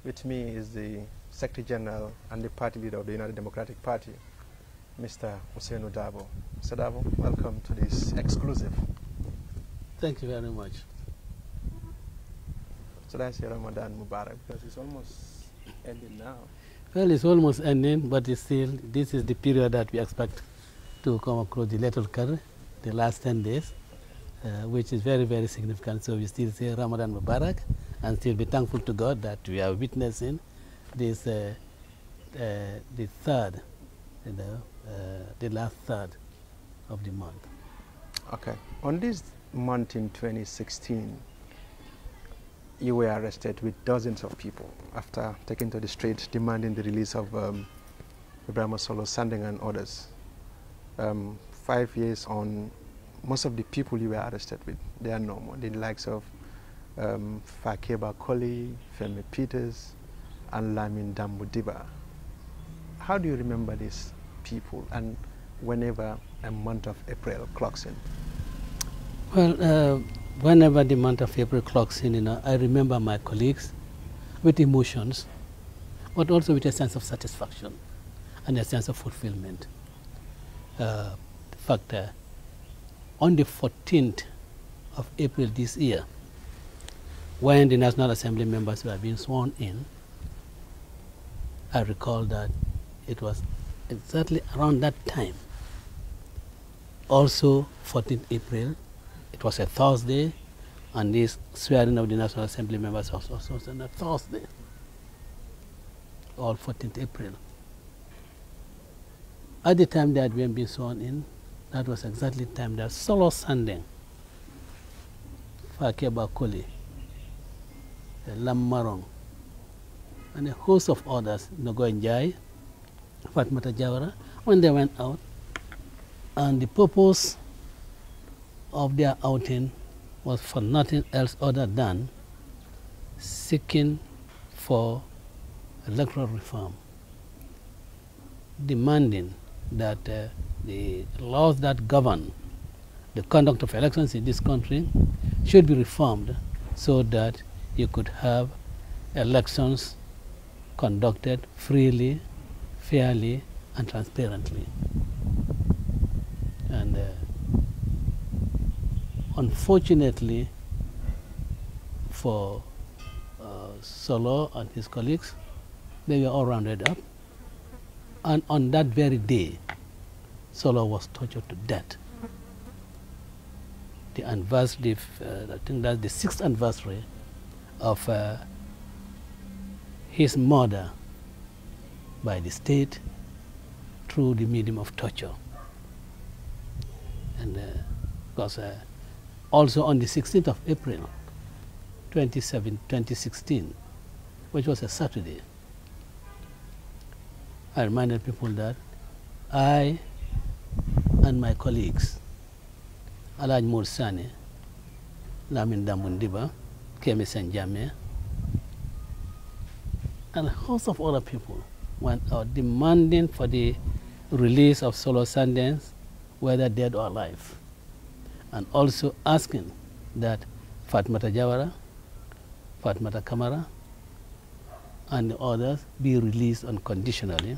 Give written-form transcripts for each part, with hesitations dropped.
With me is the Secretary General and the party leader of the United Democratic Party, Mr. Ousainou Darboe. Mr. Darboe, welcome to this exclusive. Thank you very much. So that's your Ramadan Mubarak, because it's almost ending now. Well, it's almost ending, but it's still, this is the period that we expect to come across the Laylatul Qadr, the last 10 days, which is very, very significant. So we still say Ramadan Mubarak and still be thankful to God that we are witnessing this, the third, the last third of the month. Okay. On this month in 2016, you were arrested with dozens of people after taken to the street demanding the release of Ibrahim Solo Sandeng and others. 5 years on, most of the people you were arrested with, they are no more. The likes of Fakeba Koli, Femi Peters, and Lamin Dambudiba. How do you remember these people, and whenever a month of April clocks in? Well, whenever the month of April clocks in, I remember my colleagues with emotions, but also with a sense of satisfaction and a sense of fulfillment. In fact, on the 14th of April this year, when the National Assembly members were being sworn in, I recall that it was exactly around that time, also 14th April, it was a Thursday, and this swearing of the National Assembly members was also on a Thursday, all 14th April. At the time they had been sworn in, that was exactly the time that Solo Sandeng, Fakeba Koli, Lam Marong, and a host of others, Nogo Njai, Fatmata Jawara, when they went out, and the purpose of their outing was for nothing else other than seeking for electoral reform, demanding that the laws that govern the conduct of elections in this country should be reformed so that you could have elections conducted freely, fairly, and transparently. And unfortunately for Solo and his colleagues, they were all rounded up. And on that very day, Solo was tortured to death. The anniversary, I think that's the 6th anniversary of his murder by the state through the medium of torture. And because also on the 16th of April, 2016, which was a Saturday, I reminded people that I and my colleagues, Alaj Mursane, Lamin Damundiba, Kemi Senjame, and a host of other people went out demanding for the release of Solo Sandeng, whether dead or alive, and also asking that Fatmata Jawara, Fatmata Kamara, and the others be released unconditionally.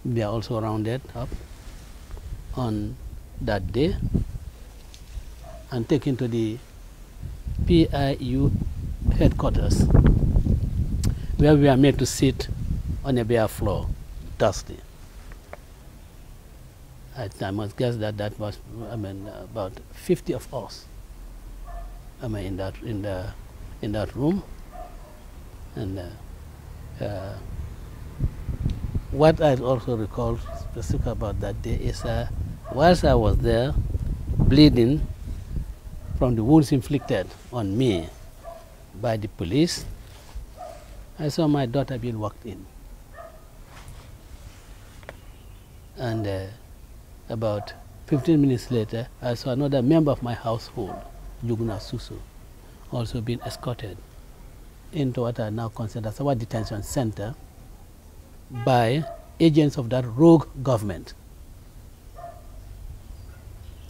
They are also rounded up on that day and taken to the PIU headquarters, where we are made to sit on a bare floor, dusty. I must guess that that was, about 50 of us, in that room. And what I also recall specific about that day is whilst I was there, bleeding from the wounds inflicted on me by the police, I saw my daughter being walked in. And about 15 minutes later, I saw another member of my household, Juguna Susu, also being escorted into what I now consider as our detention center by agents of that rogue government.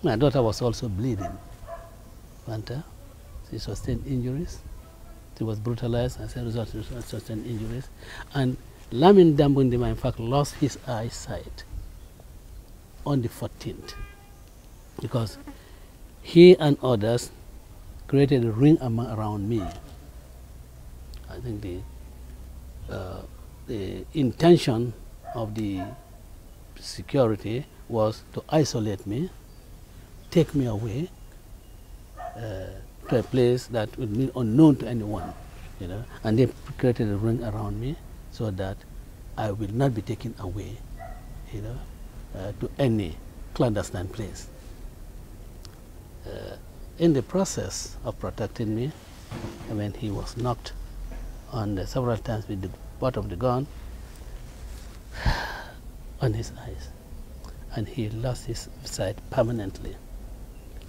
My daughter was also bleeding. She sustained injuries. he was brutalized as a result of certain injuries. And Lamin Dambundima, in fact, lost his eyesight on the 14th because he and others created a ring around me. I think the intention of the security was to isolate me, take me away to a place that would be unknown to anyone, you know, and they created a ring around me so that I will not be taken away, you know, to any clandestine place. In the process of protecting me, when he was knocked on several times with the butt of the gun on his eyes, and he lost his sight permanently.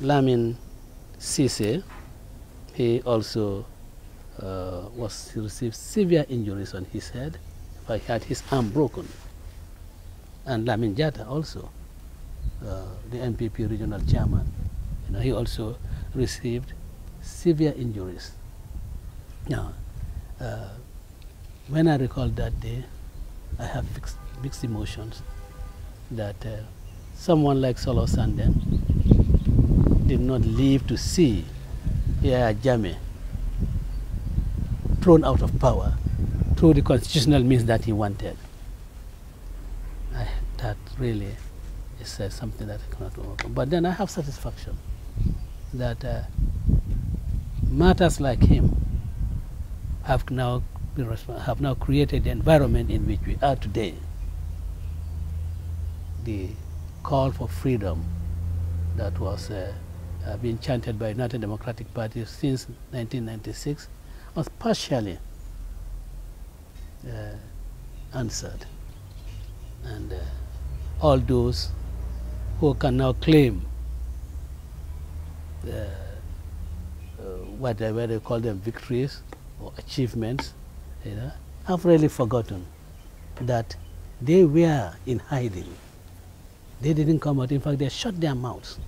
Lamin Cisse, he also he received severe injuries on his head. He had his arm broken. And Lamin Jatta also, the NPP regional chairman, you know, he also received severe injuries. Now, when I recall that day, I have mixed emotions that someone like Solo Sandeng did not live to see Yahya Jammeh thrown out of power through the constitutional means that he wanted. That really is something that I cannot overcome. But then I have satisfaction that matters like him have now created the environment in which we are today. The call for freedom that was being chanted by United Democratic Party since 1996 was partially answered. And all those who can now claim whether they call them victories or achievements, you know, have really forgotten that they were in hiding. They didn't come out. In fact, they shut their mouths.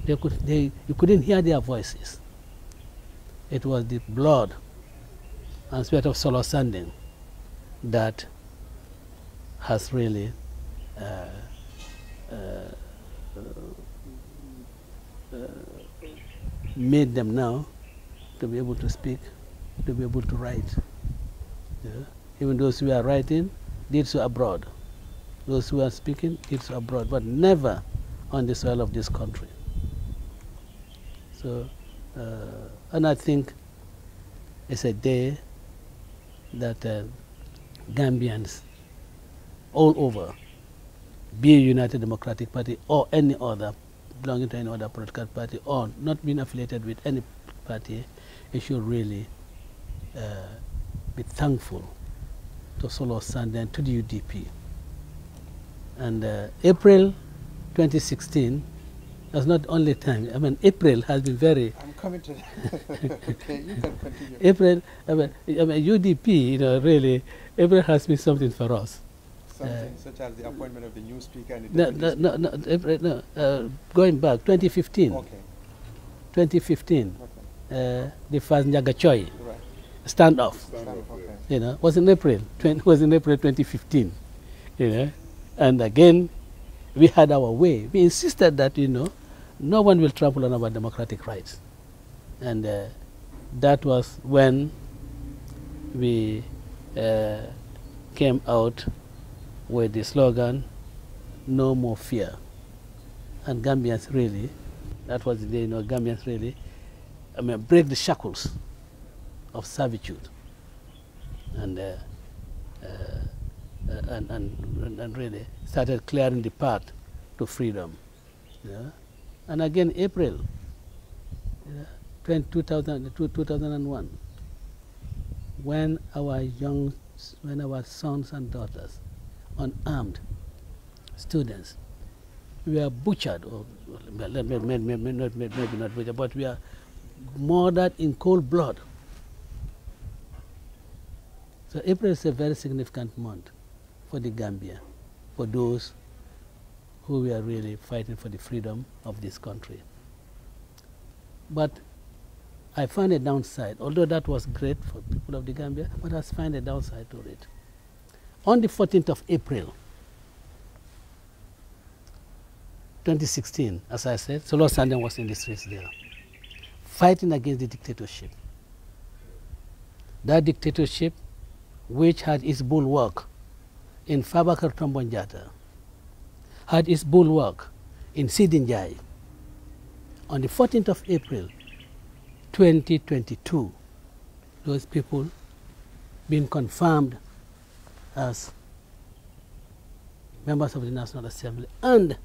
You couldn't hear their voices. It was the blood and sweat of Solo Sandeng that has really made them now to be able to speak, to be able to write. Yeah? Even those who are writing did so abroad. Those who are speaking did so abroad, but never on the soil of this country. So, and I think it's a day that Gambians all over, be it United Democratic Party or any other, belonging to any other political party or not being affiliated with any party, it should really be thankful to Solo Sandeng, to the UDP. And April 2016 was not only time. I mean, April has been very. I'm coming to that. Okay, you can continue. April, I mean, UDP, you know, really, April has been something for us. Something such as the appointment of the new speaker and the April, going back 2015. Okay. 2015. Okay. The first Njagachoy Right. standoff. Okay. You know, was in April. Was in April 2015. You know, and again, we had our way. We insisted that, you know, no one will trample on our democratic rights, and that was when we came out with the slogan, "No more fear." And Gambians really, that was the day, you know, Gambians really, I mean, break the shackles of servitude, and really started clearing the path to freedom. Yeah? And again, April 2001, when our sons and daughters, unarmed students, we are butchered, or maybe not butchered, but we are murdered in cold blood. So April is a very significant month for the Gambia, for those who were really fighting for the freedom of this country. But I found a downside, although that was great for people of the Gambia, but I find a downside to it. On the 14th of April, 2016, as I said, Solo Sandeng was in the streets there, fighting against the dictatorship. That dictatorship, which had its bulwark in Fabakary Tombong Jatta, had its bulwark in Sidin Jai. On the 14th of April, 2022, those people being confirmed as members of the National Assembly and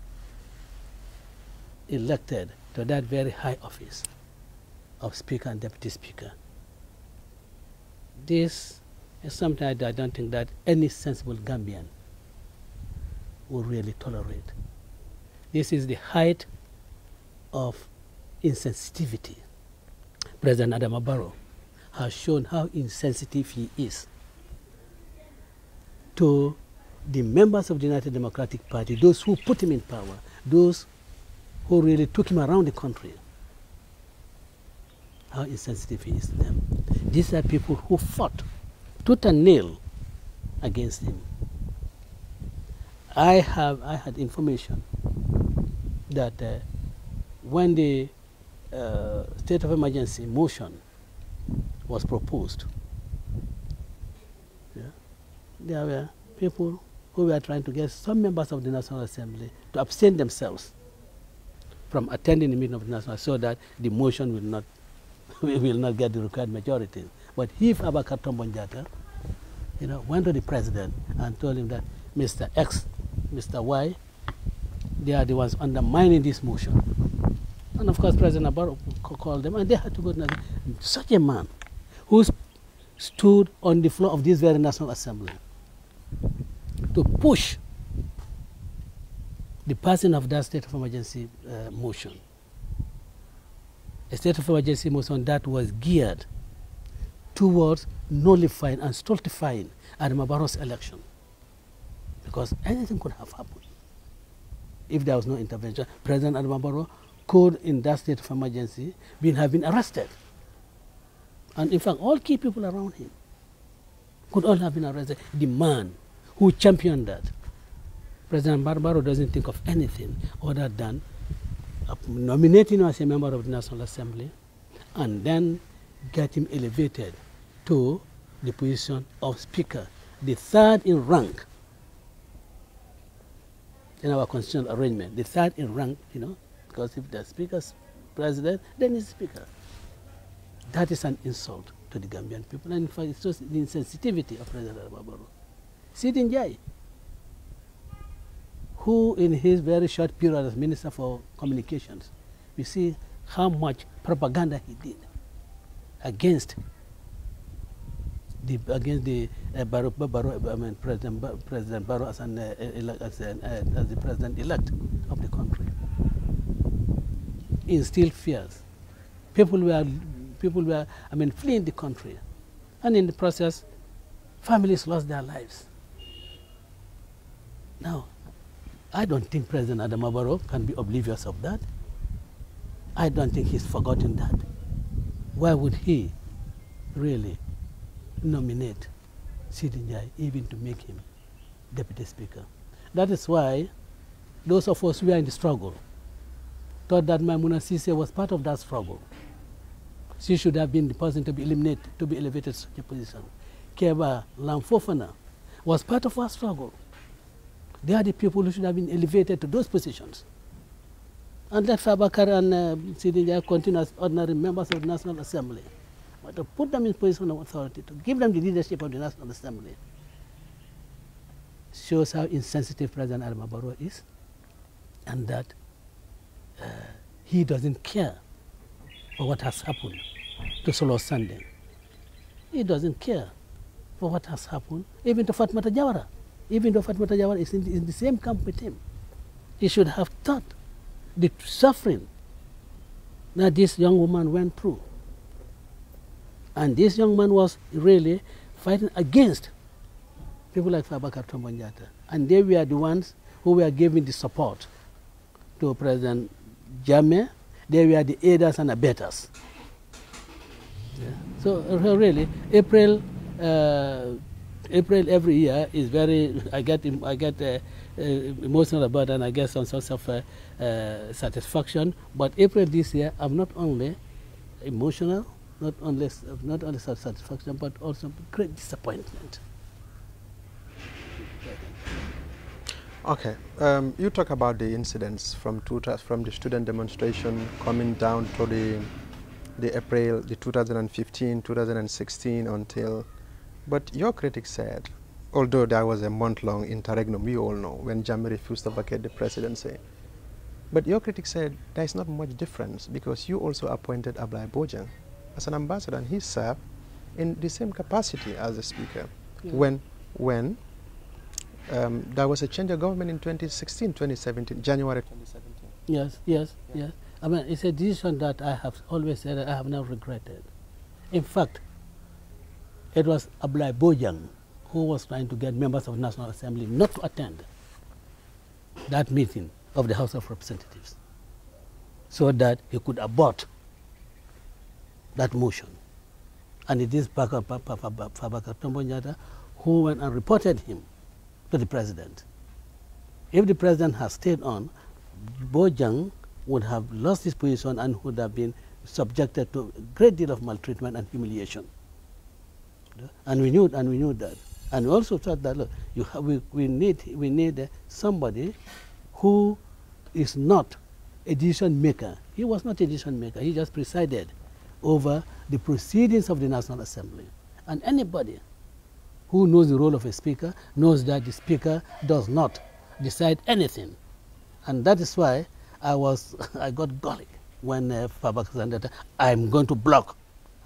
elected to that very high office of Speaker and Deputy Speaker. This is something I don't think that any sensible Gambian will really tolerate. This is the height of insensitivity. President Adama Barrow has shown how insensitive he is to the members of the United Democratic Party, those who put him in power, those who really took him around the country, how insensitive he is to them. These are people who fought tooth and nail against him. I had information that when the state of emergency motion was proposed, there were people who were trying to get some members of the National Assembly to abstain themselves from attending the meeting of the National Assembly so that the motion will not get the required majority. But if Fabakary Tombong Jatta, went to the president and told him that Mr. X, Mr. Y, they are the ones undermining this motion. And of course, President Barrow called them, and they had to go to such a man who stood on the floor of this very National Assembly to push the passing of that state of emergency motion. A state of emergency motion that was geared towards nullifying and stultifying Adama Barrow's election. Because anything could have happened if there was no intervention. President Adama Barrow could, in that state of emergency, have been arrested. And in fact, all key people around him could all have been arrested. The man who championed that, President Barrow, doesn't think of anything other than nominating him as a member of the National Assembly and then get him elevated to the position of Speaker, the third in rank in our constitutional arrangement, the third in rank, because if the Speaker's president, then he's Speaker. That is an insult to the Gambian people, and in fact, it's just the insensitivity of President Adama Barrow. Sidin Jai, who in his very short period as Minister for Communications, we see how much propaganda he did against President Barrow as the president-elect of the country. Instilled fears. People were fleeing the country, and in the process, families lost their lives. Now, I don't think President Adama Barrow can be oblivious of that. I don't think he's forgotten that. Why would he really nominate Sidin Jai even to make him Deputy Speaker? That is why those of us who are in the struggle thought that Maimouna Cissé was part of that struggle. She should have been the person to be eliminated, to be elevated to such a position. Keba Lam Fofana was part of our struggle. They are the people who should have been elevated to those positions. And let Fabakary and Sidin Jai continue as ordinary members of the National Assembly. But to put them in position of authority, to give them the leadership of the National Assembly, shows how insensitive President Adama Barrow is, and that he doesn't care for what has happened to Solo Sandeng. He doesn't care for what has happened even to Fatmata Jawara. Even though Fatmata Jawara is in the same camp with him, he should have thought the suffering that this young woman went through. And this young man was really fighting against people like Fabakary Tombong Jatta. And they were the ones who were giving the support to President Jammeh. They were the aiders and abettors Yeah. So really, April every year is very. I get emotional about it, and I get some sorts of satisfaction. But April this year, I'm not only emotional, not only satisfaction, but also great disappointment. Okay, you talk about the incidents from the student demonstration coming down to the April, the 2015, 2016 until, but your critics said, although there was a month-long interregnum, we all know, when Jammeh refused to vacate the presidency, but your critics said there is not much difference because you also appointed Ablaye Bojang as an ambassador, and he served in the same capacity as the speaker. Yeah. When there was a change of government in 2016, 2017, January 2017. Yes, yes, yeah. Yes. I mean, it's a decision that I have always said that I have not regretted. In fact, it was Ablaye Bojang who was trying to get members of the National Assembly not to attend that meeting of the House of Representatives so that he could abort that motion. And it is Fabakary Tombong Jatta who went and reported him to the president. If the president had stayed on, Bojang would have lost his position and would have been subjected to a great deal of maltreatment and humiliation. And we knew that. And we also thought that, look, we need somebody who is not a decision maker. He was not a decision maker. He just presided over the proceedings of the National Assembly. And anybody who knows the role of a speaker knows that the speaker does not decide anything. And that is why I got golly when Fabakary Tombong, I'm going to block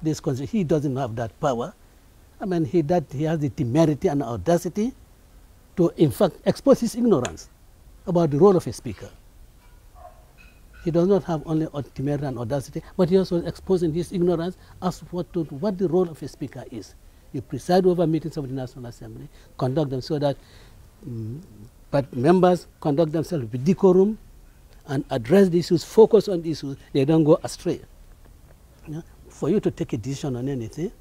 this constitution. He doesn't have that power. I mean, he has the temerity and audacity to, in fact, expose his ignorance about the role of a speaker. He does not have only temerity and audacity, but he also exposing his ignorance as to what the role of a speaker is. You preside over meetings of the National Assembly, conduct them so that but members conduct themselves with decorum and address the issues, focus on the issues, they don't go astray. Yeah? For you to take a decision on anything,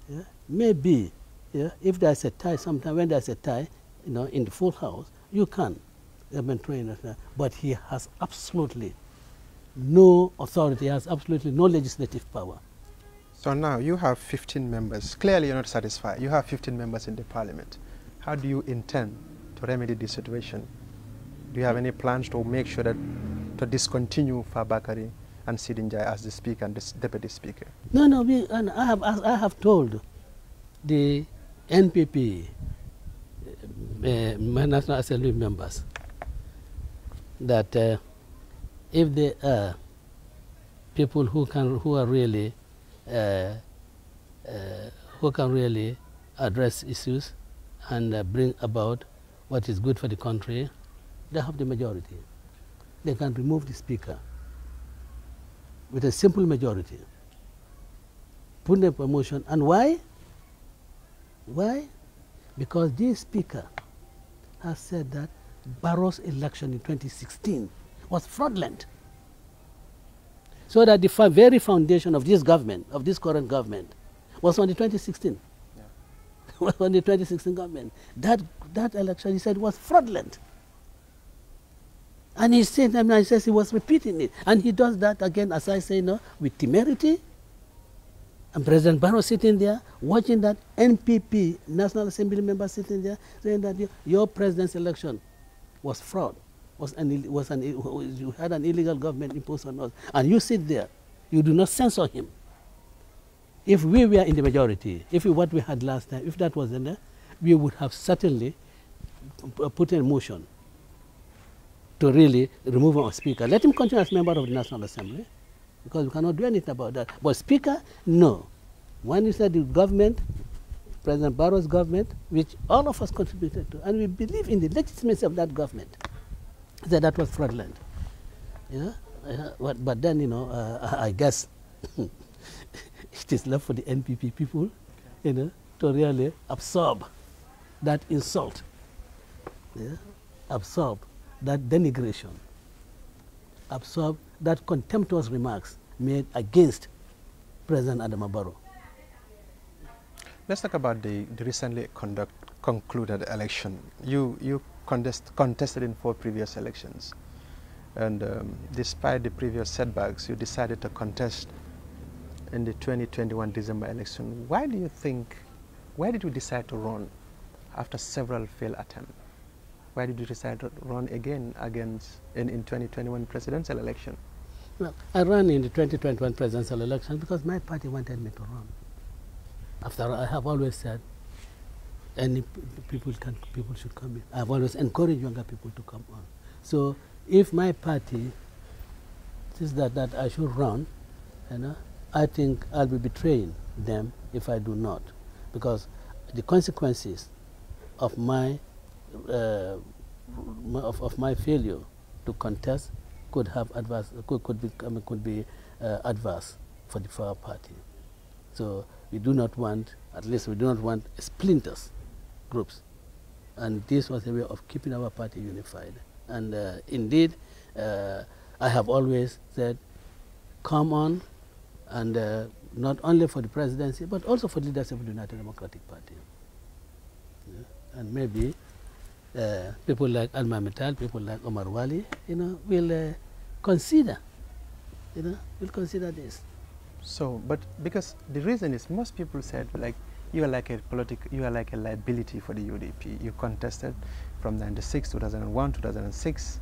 yeah, maybe if there's a tie, sometime when there's a tie, in the full house, you can. But he has absolutely no authority, he has absolutely no legislative power. So now you have 15 members. Clearly you're not satisfied. You have 15 members in the parliament. How do you intend to remedy this situation? Do you have any plans to make sure that to discontinue Fabakary and Sidin Jai as the speaker and the deputy speaker? No, I have told the NPP National Assembly members that if there are people who can really address issues and bring about what is good for the country, they have the majority. They can remove the speaker with a simple majority. Put them for motion. And why? Why? Because this speaker has said that Barrow's election in 2016 was fraudulent. So that the very foundation of this government, of this current government, was on the 2016. Yeah. Was on the 2016 government. That election, he said, was fraudulent. And he said, he says he was repeating it. And he does that again, as I say, with temerity. And President Barrow sitting there, watching that NPP, National Assembly member sitting there, saying that your president's election was fraud. You had an illegal government imposed on us. And you sit there, you do not censor him. If we were in the majority, what we had last time, if that was in there, we would have certainly put in motion to really remove our speaker. Let him continue as member of the National Assembly, because we cannot do anything about that. But speaker, no. When you said the government, President Barrow's government, which all of us contributed to, and we believe in the legitimacy of that government, that was fraudulent. Yeah? But then, I guess it is left for the NPP people, to really absorb that insult, absorb that denigration, absorb that contemptuous remarks made against President Adama Barrow. Let's talk about the recently concluded election. You contested in 4 previous elections, and despite the previous setbacks, you decided to contest in the 2021 December election. Why did you decide to run after several failed attempts? Why did you decide to run again in 2021 presidential election? Well, I ran in the 2021 presidential election because my party wanted me to run. After all, I have always said, people should come in. I've always encouraged younger people to come on. So if my party says that I should run, I think I'll be betraying them if I do not, because the consequences of my failure to contest could have adverse, could be adverse for our party. So we do not want, at least we do not want splinters, groups, and this was a way of keeping our party unified. And indeed, I have always said, come on, and not only for the presidency, but also for the leadership of the United Democratic Party. Yeah. And maybe people like Alma Metal, people like Omar Wali, will consider, will consider this. So, but because the reason is most people said like you are like a liability for the UDP. You contested from 96, 2001, 2006,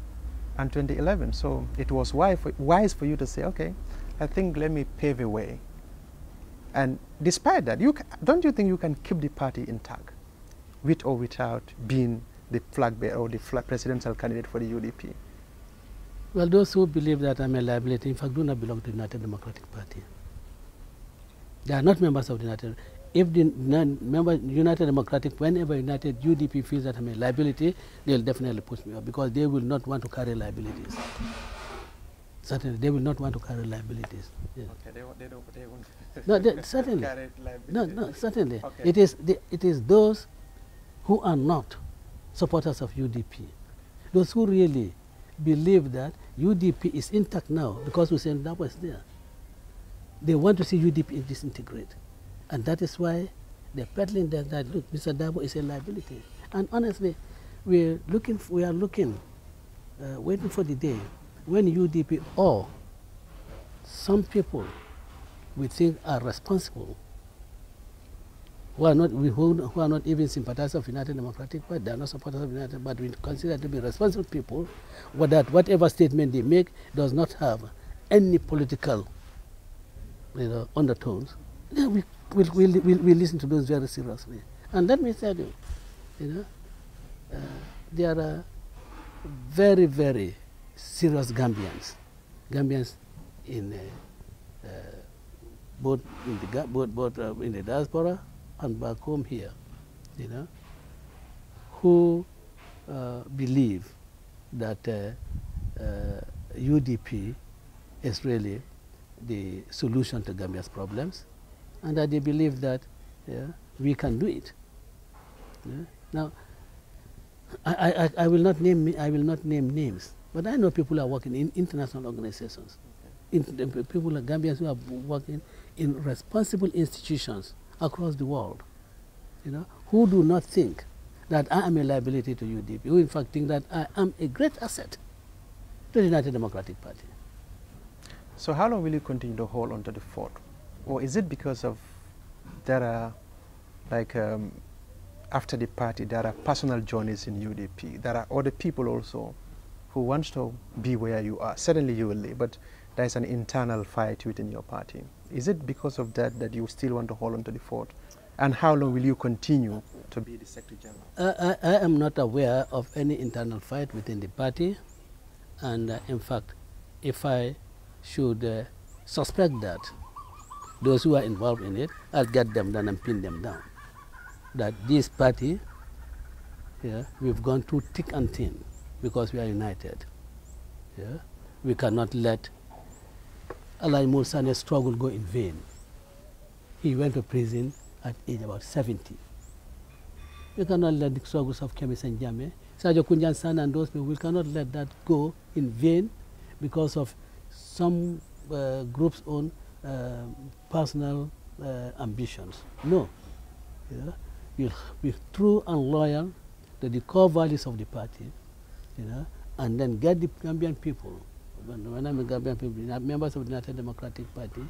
and 2011. So it was wise for you to say, okay, I think let me pave a way. And despite that, don't you think you can keep the party intact, with or without being the flag bearer or the presidential candidate for the UDP? Well, those who believe that I'm a liability, in fact, do not belong to the United Democratic Party. They are not members of the United. If the United Democratic, whenever United UDP feels that I'm a liability, they'll definitely push me up because they will not want to carry liabilities. Certainly, they will not want to carry liabilities. Yeah. Okay, they won't. No, certainly. Carry liabilities. No, certainly. Okay. It is those who are not supporters of UDP, those who really believe that UDP is intact now because Hussein Dabo is there. They want to see UDP disintegrate. And that is why they're peddling that look, Mr. Dabo is a liability. And honestly, we are looking, waiting for the day when UDP or some people we think are responsible, who are not even sympathizers of United Democratic Party, they are not supporters of United, but we consider to be responsible people, that whatever statement they make does not have any political undertones. Yeah, we listen to those very seriously. And let me tell you, there are very, very serious Gambians in both in the diaspora and back home here, who believe that UDP is really the solution to Gambia's problems, and that they believe that we can do it. Now, I will not name names, but I know people who are working in international organizations, people like Gambians who are working in responsible institutions across the world, who do not think that I am a liability to UDP, who in fact think that I am a great asset to the United Democratic Party. So how long will you continue to hold on to the fort? Or is it because of there are, like, after the party, there are personal journeys in UDP. There are other people also who want to be where you are. Certainly you will leave, but there is an internal fight within your party. Is it because of that you still want to hold on to the fort? And how long will you continue to be the Secretary General? I am not aware of any internal fight within the party. And in fact, if I should suspect that, those who are involved in it, I'll get them down and pin them down. That this party, we've gone through thick and thin because we are united. We cannot let Alai Mulsane's struggle go in vain. He went to prison at age about 70. We cannot let the struggles of Kemi Senjame, Sajo Kunjan San and those people, we cannot let that go in vain because of some groups' own personal ambitions. No. You know, we'll be true and loyal to the core values of the party, you know, and then get the Gambian people, when I'm a Gambian people, members of the United Democratic Party,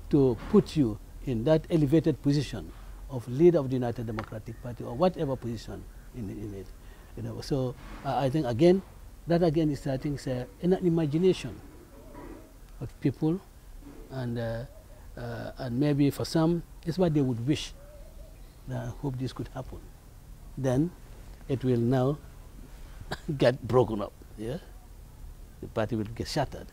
to put you in that elevated position of leader of the United Democratic Party or whatever position in it. You know, so I think again, that again is I think an imagination of people, and maybe for some it's what they would wish. I hope this could happen. Then it will now get broken up. Yeah, the party will get shattered.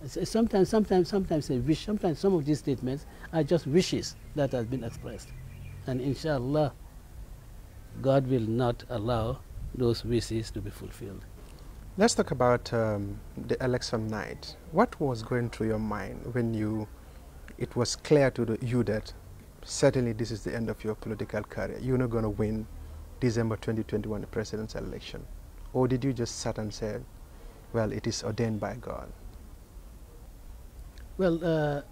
Sometimes a wish. Sometimes some of these statements are just wishes that have been expressed, and inshallah, God will not allow those wishes to be fulfilled. Let's talk about the election night. What was going through your mind when it was clear to you that certainly this is the end of your political career? You're not going to win December 2021 the presidential election. Or did you just sit and say, well, it is ordained by God? Well,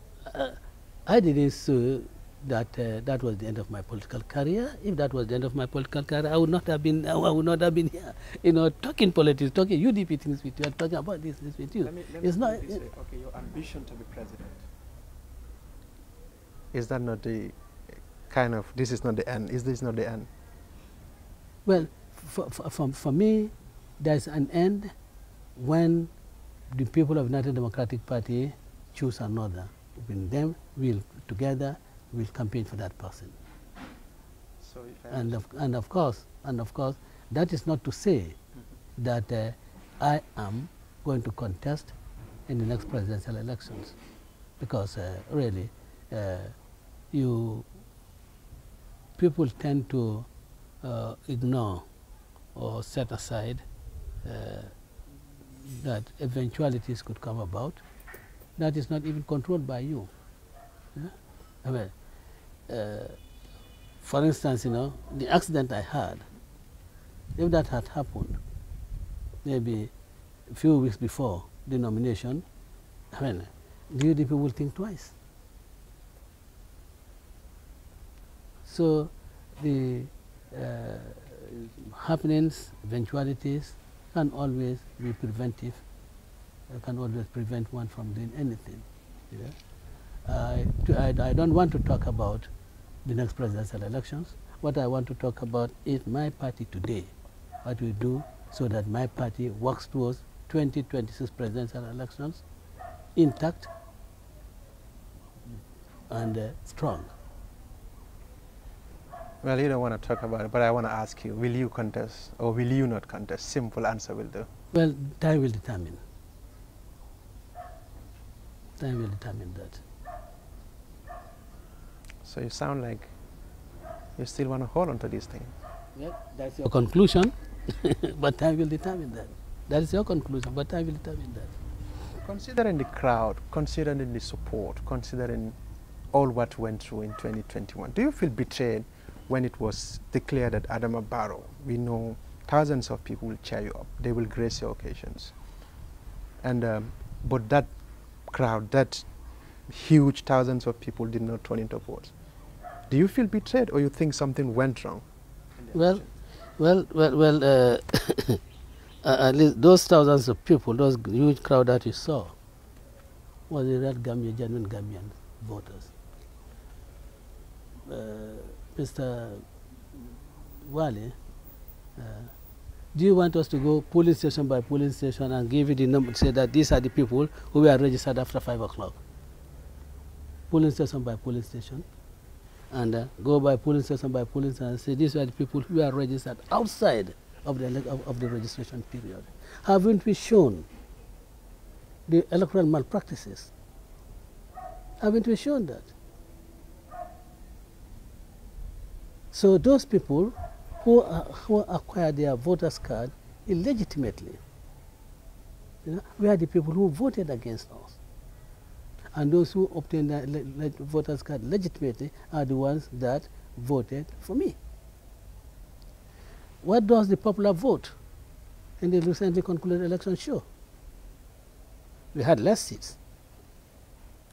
I didn't say that that was the end of my political career. If that was the end of my political career, I would not have been. I would not have been here, you know, talking politics, talking UDP things with you, and talking about this with you. Let me it's not. this way. Okay, your ambition to be president. Is that not the kind of? This is not the end. Is this not the end? Well, for me, there's an end when the people of the United Democratic Party choose another. When them will together will campaign for that person. So if and of course, that is not to say that I am going to contest in the next presidential elections, because really, people tend to ignore or set aside that eventualities could come about that is not even controlled by you. Yeah? I mean, for instance, you know, the accident I had, if that had happened maybe a few weeks before the nomination, I mean, the UDP will think twice. So the happenings, eventualities can always be preventive, can always prevent one from doing anything. Yeah? I don't want to talk about the next presidential elections. What I want to talk about is my party today, what we do so that my party works towards 2026 presidential elections intact and strong. Well, you don't want to talk about it, but I want to ask you, will you contest or will you not contest? Simple answer will do. Well, time will determine. Time will determine that. So you sound like you still want to hold on to this thing. Well, that's your conclusion, but time will determine that. That is your conclusion, but time will determine that. Considering the crowd, considering the support, considering all what went through in 2021, do you feel betrayed when it was declared that Adama Barrow, we know thousands of people will cheer you up, they will grace your occasions, and but that crowd, that huge thousands of people did not turn into votes? Do you feel betrayed, or you think something went wrong? Well, at least those thousands of people, those huge crowd that you saw, was the real Gambian, genuine Gambian voters. Mr. Wale, do you want us to go polling station by polling station and give you the number, say that these are the people who were registered after 5 o'clock? Polling station by polling station, and go by polling station by polling station and say these are the people who are registered outside of the registration period. Haven't we shown the electoral malpractices? Haven't we shown that? So those people who acquire their voters card illegitimately, you know, we are the people who voted against us. And those who obtained their voters card legitimately are the ones that voted for me. What does the popular vote in the recently concluded election show? We had less seats.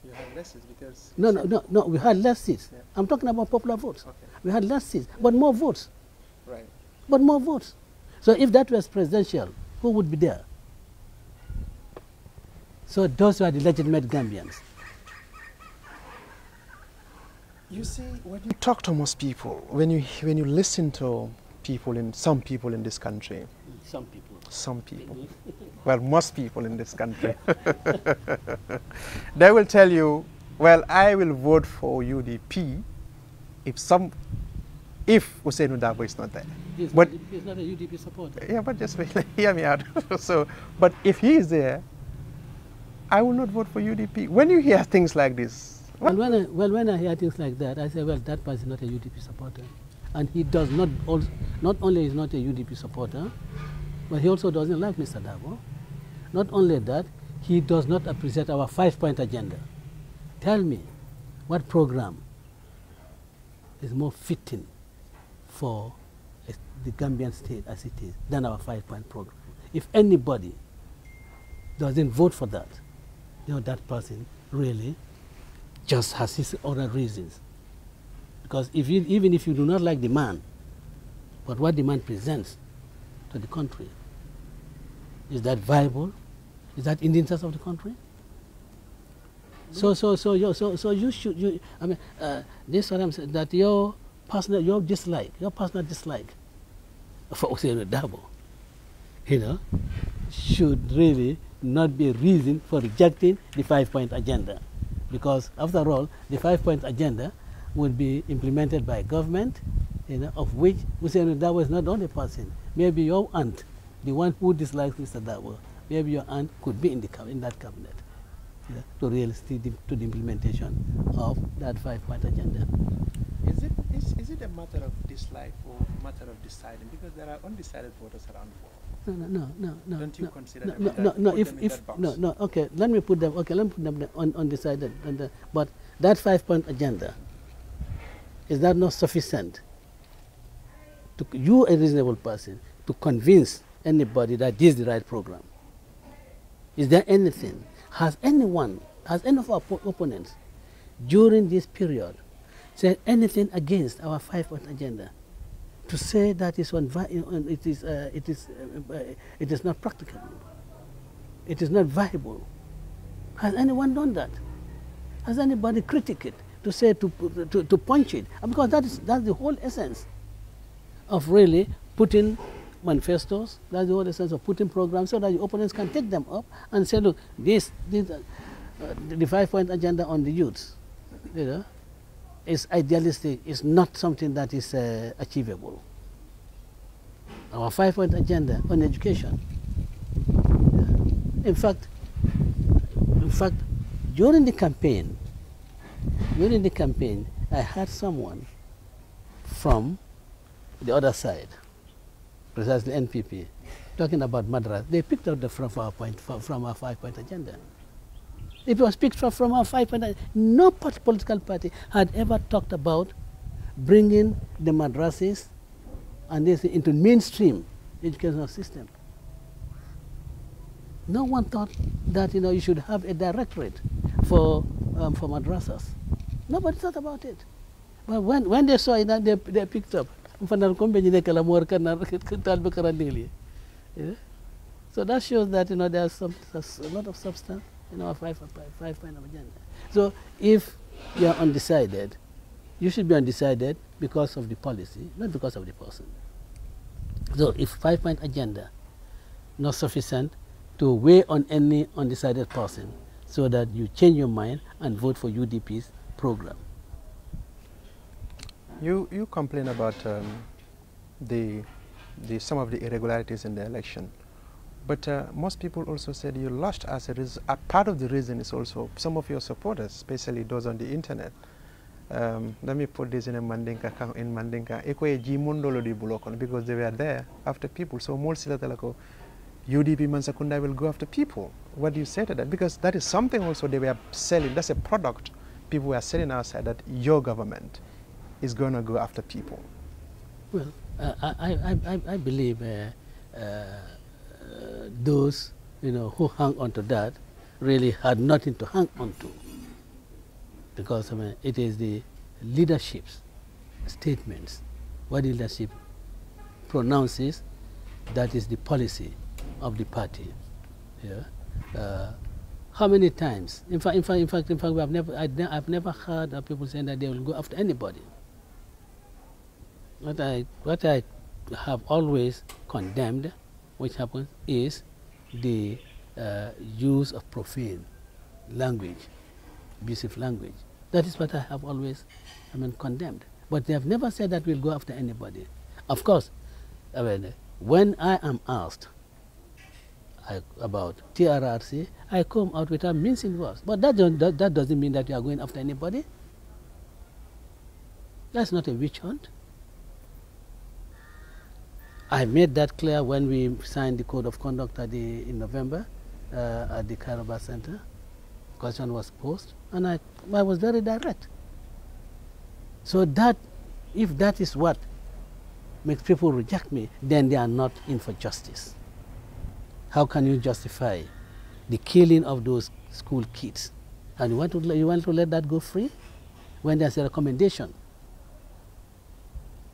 You had less seats because... No, we had less seats. Yeah. I'm talking about popular votes. Okay. We had less seats, but more votes. Right. But more votes. So if that was presidential, who would be there? So those were the legitimate Gambians. You see, when you talk to most people, when you listen to some people in this country, some people, well, most people in this country, they will tell you, well, I will vote for UDP if Ousainou Darboe is not there. He's But not a UDP supporter. yeah, but just hear me out. So, but if he is there, I will not vote for UDP. When you hear things like this, Well, when I hear things like that, I say, well, that person is not a UDP supporter. And he does not, not only is not a UDP supporter, but he also doesn't like Mr. Darboe. Not only that, he does not appreciate our 5-point agenda. Tell me, what program is more fitting for the Gambian state as it is than our 5-point program? If anybody doesn't vote for that, you know, that person really just has his other reasons. Because even if you do not like the man, but what the man presents to the country, is that viable? Is that in the interest of the country? So you should, I mean, this is what I'm saying, that your personal dislike for Ousainou Darboe, you know, should really not be a reason for rejecting the 5-point agenda. Because after all, the 5-point agenda will be implemented by government, you know, of which Ousainou Darboe is not the only person. Maybe your aunt, the one who dislikes Mr. Darboe, maybe your aunt could be in that cabinet, you know, to really see to the implementation of that 5-point agenda. Is it a matter of dislike or a matter of deciding? Because there are undecided voters around for. No. Don't you consider them no. Okay, let me put them on undecided. But that 5-point agenda, is that not sufficient to you, a reasonable person, to convince anybody that this is the right program? Is there anything? Has any of our opponents during this period said anything against our 5-point agenda? To say that it is not practicable, it is not viable. Has anyone done that? Has anybody critiqued it to say to punch it? Because that's the whole essence of really putting manifestos. That's the whole essence of putting programs so that the opponents can take them up and say, look, the 5-point agenda on the youths, you know, is idealistic, is not something that is achievable. Our 5-point agenda on education. In fact, during the campaign, I had someone from the other side, precisely NPP, talking about Madras. They picked up from our 5-point agenda. It was picked up from our 5-point agenda. No political party had ever talked about bringing the madrasas and this into mainstream educational system. No one thought that, you know, you should have a directorate for madrasas. Nobody thought about it. But when they saw it, they picked up. So that shows that, you know, there's a lot of substance in our 5-point agenda. So if you are undecided, you should be undecided because of the policy, not because of the person. So if 5-point agenda not sufficient to weigh on any undecided person, so that you change your mind and vote for UDP's program. You complain about some of the irregularities in the election, but most people also said you lost as a part of the reason is also some of your supporters, especially those on the internet. Let me put this in Mandinka, because they were there after people. So UDP Mansakunda will go after people. What do you say to that? Because that is something also they were selling. That's a product people were selling outside, that your government is going to go after people. Well, I believe those, you know, who hung on to that really had nothing to hang on to. because I mean, it is the leadership's statements, what the leadership pronounces, that is the policy of the party. Yeah. How many times? In fact, I've never heard of people saying that they will go after anybody. What I have always condemned, which happens, is the use of profane language, abusive language. That is what I have always, condemned. But they have never said that we'll go after anybody. Of course, when I am asked about TRRC, I come out without mincing words. But that doesn't mean that we are going after anybody. That's not a witch hunt. I made that clear when we signed the code of conduct in November at the Kairaba Center. Question was posed, and I was very direct. So that, if that is what makes people reject me, then they are not in for justice. How can you justify the killing of those school kids? And you want to let that go free when there's a recommendation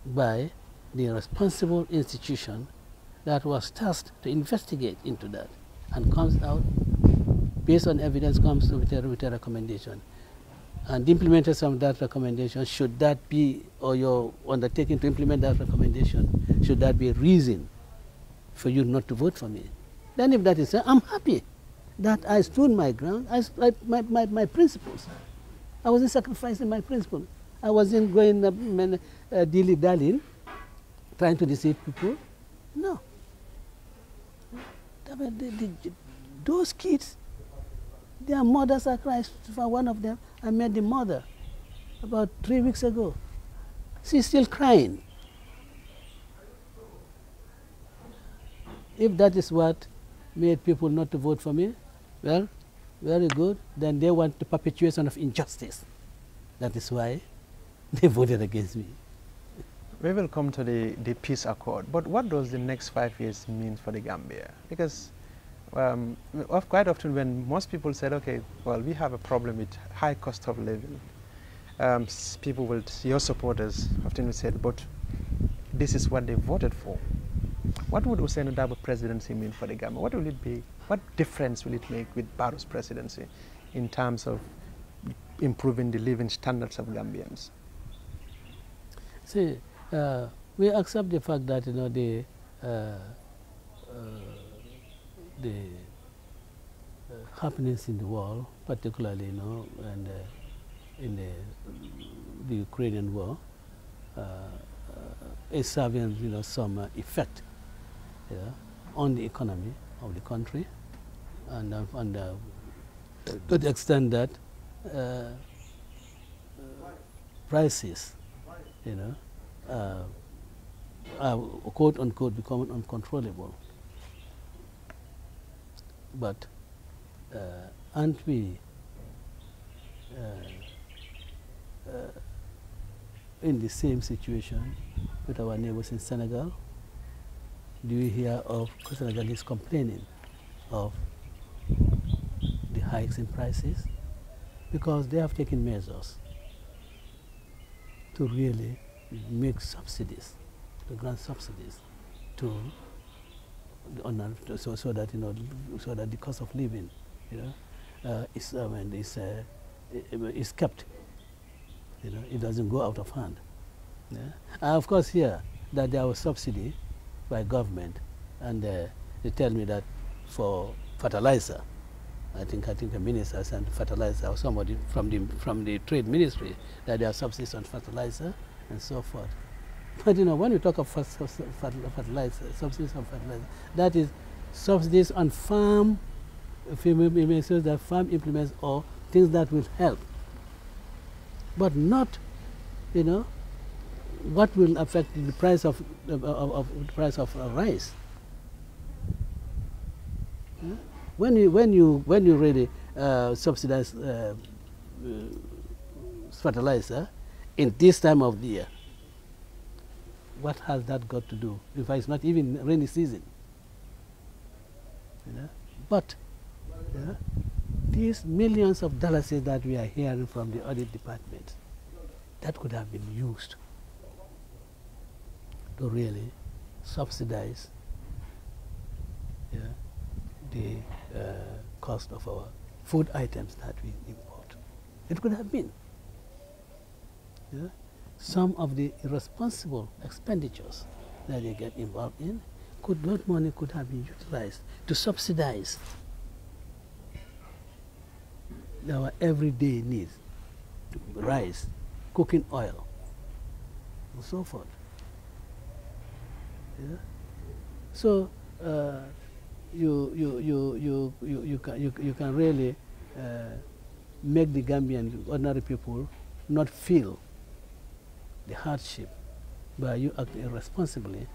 by the responsible institution that was tasked to investigate into that and comes out, based on evidence, comes with a recommendation. And the implementation of that recommendation, should that be, or your undertaking to implement that recommendation, should that be a reason for you not to vote for me? Then if that is so, I'm happy that I stood my ground, my principles. I wasn't sacrificing my principles. I wasn't going dilly-dallying, trying to deceive people. No. Those kids, their mothers are crying. For one of them, I met the mother about 3 weeks ago. She's still crying. If that is what made people not to vote for me, well, very good. Then they want the perpetuation of injustice. That is why they voted against me. We will come to the peace accord, but what does the next 5 years mean for the Gambia? Because quite often when most people said, okay, well, we have a problem with high cost of living, people will, your supporters often said, but this is what they voted for. What would Hussein Dabo presidency mean for the Gambia? What will it be? What difference will it make with Barrow's presidency in terms of improving the living standards of Gambians? See, we accept the fact that the happenings in the world, particularly and in the Ukrainian war, is having some effect on the economy of the country, and to the extent that prices, are quote unquote becoming uncontrollable. But aren't we in the same situation with our neighbors in Senegal? Do you hear of Senegalese complaining of the hikes in prices? Because they have taken measures to really make subsidies, to grant subsidies to so that so that the cost of living is kept. It doesn't go out of hand. Yeah? Of course, here that there was subsidy by government, and they tell me that for fertilizer, I think a minister sent fertilizer, or somebody from the trade ministry, that there are subsidies on fertilizer and so forth. But when we talk of fertilizer, subsidies on fertilizer, that is subsidies on farm, that farm implements or things that will help, but not, what will affect the price of rice. When you really subsidize fertilizer in this time of the year, what has that got to do? In fact, it's not even rainy season. But these millions of dollars that we are hearing from the audit department, that could have been used to really subsidize the cost of our food items that we import. It could have been. Some of the irresponsible expenditures that they get involved in, that money could have been utilized to subsidize our everyday needs, rice, cooking oil, and so forth. So you can really make the Gambian ordinary people not feel the hardship by you acting irresponsibly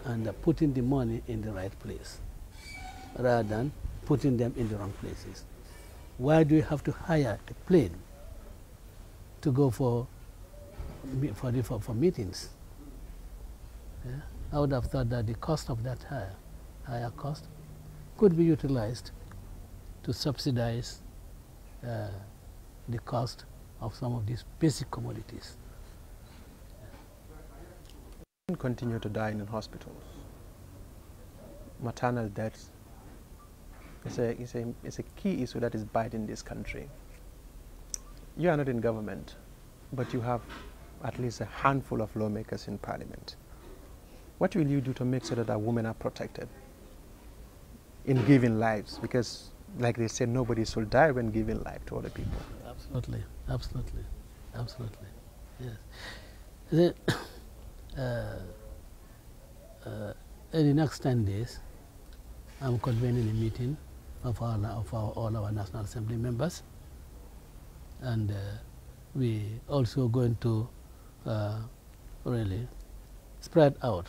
and putting the money in the right place rather than putting them in the wrong places. Why do you have to hire a plane to go for meetings? I would have thought that the cost of that higher cost could be utilized to subsidize the cost of some of these basic commodities. Continue to die in hospitals. Maternal deaths is a key issue that is biting this country. You are not in government, but you have at least a handful of lawmakers in parliament. What will you do to make sure that our women are protected in giving lives? Because, like they say, nobody should die when giving life to other people. Absolutely, absolutely, absolutely. Yes. In the next 10 days, I'm convening a meeting of all our National Assembly members, and we also going to really spread out